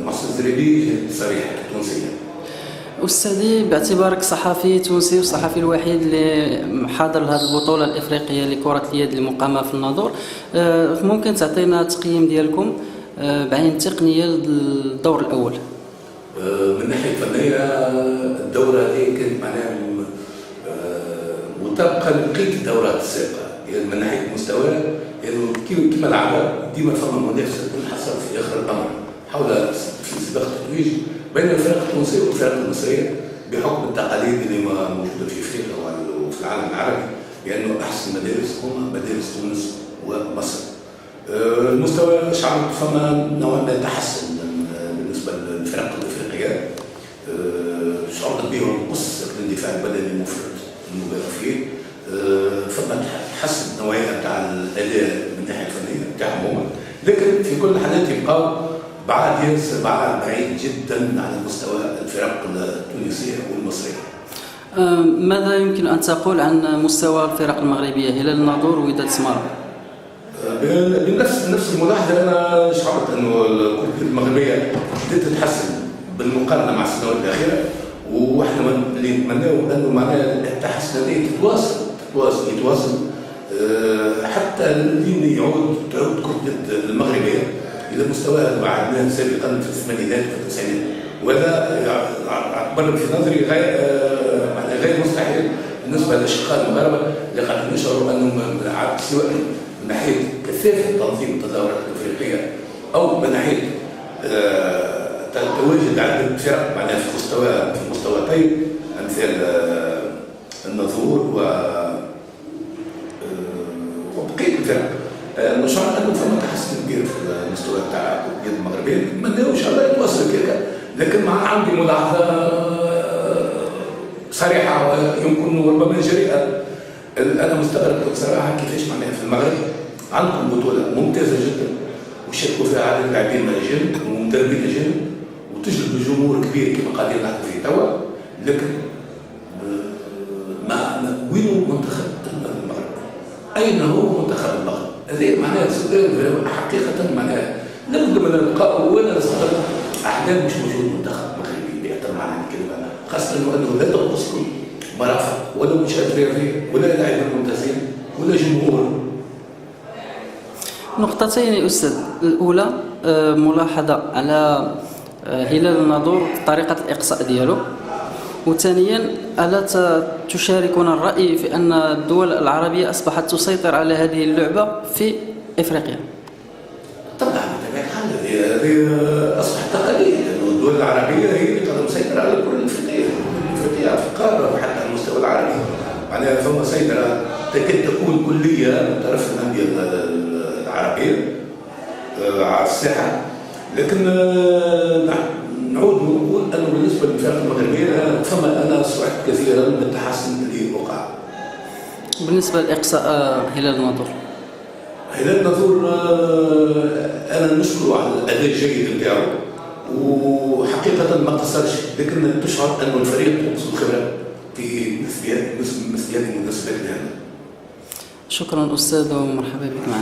محسن الزريبي صريح التونسية. أستاذي، باعتبارك صحفي تونسي والصحفي الوحيد اللي حاضر هذه البطولة الإفريقية لكرة اليد المقامة في الناظور، ممكن تعطينا تقييم ديالكم بعين التقنية للدور الأول؟ من ناحية فنية الدورة هذه كانت معناها مطابقة لبقية الدورات السابقة، يعني من ناحية المستوى يعني كما العادة ديما فما منافسة تنحصر في آخر الأمر حول في سباق التتويج بين الفرق التونسية والفرق المصرية بحكم التقاليد اللي موجودة في أفريقيا وفي العالم العربي، لأنه أحسن مدارس هما مدارس تونس ومصر. المستوى شعرت فما نوع من التحسن بالنسبة للفرق الأفريقية، شعرت بهم قصة الاندفاع البدني المفرط المبالغ فيه، فما تحسن النوعية نتاع الأداء من الناحية الفنية نتاعهم هما، لكن في كل الحالات يبقاو بعيد جدا عن مستوى الفرق التونسية والمصرية. ماذا يمكن أن تقول عن مستوى الفرق المغربية هلال الناظور ووداد سمارة؟ بنفس الملاحظة أنا شعرت أنه الكرة المغربية بدأت تتحسن بالمقارنة مع السنوات الأخيرة، وإحنا اللي نتمناه أنه معناها التحسن هذه يتواصل حتى لين تعود كرة اليد المغربية إلى مستواها اللي وعدناه سابقا في الثمانينات وفي التسعينات، وهذا يعتبر في نظري غير مستحيل بالنسبة للأشقاء المغاربة اللي قاعدين نشعروا أنهم سواء من ناحية كثافة تنظيم التظاهرات الأفريقية أو من ناحية تواجد عدد فرق معناها في مستوى طيب أمثال الناظور وبقية الفرق. نشعر أنه فما تحسن كبير في المستوى تاع اليد المغربية، نتمناو إن شاء الله يتواصل كذا، لكن عندي ملاحظة صريحة يمكن ربما جريئة. أنا مستغرب بصراحة كيفاش معناها في المغرب عندكم بطولة ممتازة جدا وشاركوا فيها عدد لاعبين أجانب ومدربين أجانب وتجلب جمهور كبير كما قاعدين نحكوا فيه توا، لكن وين منتخب المغرب؟ أين هو منتخب المغرب؟ هذه معناها سؤال حقيقة معناها لابد من اللقاء، وأنا أصدق أحلام مش موجود منتخب مغربي بأحسن معنى الكلمة، خاصة أنه لا تنقص مرافق ولا منشآت رياضية ولا لاعبين ممتازين ولا جمهور. نقطتين يا أستاذ، الأولى ملاحظة على هلال الناظور طريقة الإقصاء ديالو، وثانيا ألا تشاركون الرأي في أن الدول العربية أصبحت تسيطر على هذه اللعبة في إفريقيا؟ طبعا بطبيعة الحال هذه أصبحت تقاليد، لأن الدول العربية هي اللي قد مسيطرة على الكرة الأفريقية في القارة وحتى على المستوى العالمي، معناها فما سيطرة تكاد تكون كلية من طرف الأندية العربية على الساحة، لكن نعود ونقول أنه بالنسبة للفرق المغربية فما أنا سمعت كثيرا من التحسن الذي وقع. بالنسبة لإقصاء هلال الناظور، أنا نشكره على الأداء الجيد نتاعو وحقيقة ما قصرش، لكن تشعر أنه الفريق ينقص الخبرة في مثل هذه المناسبات الهامة. شكرا أستاذ ومرحبا بك معنا.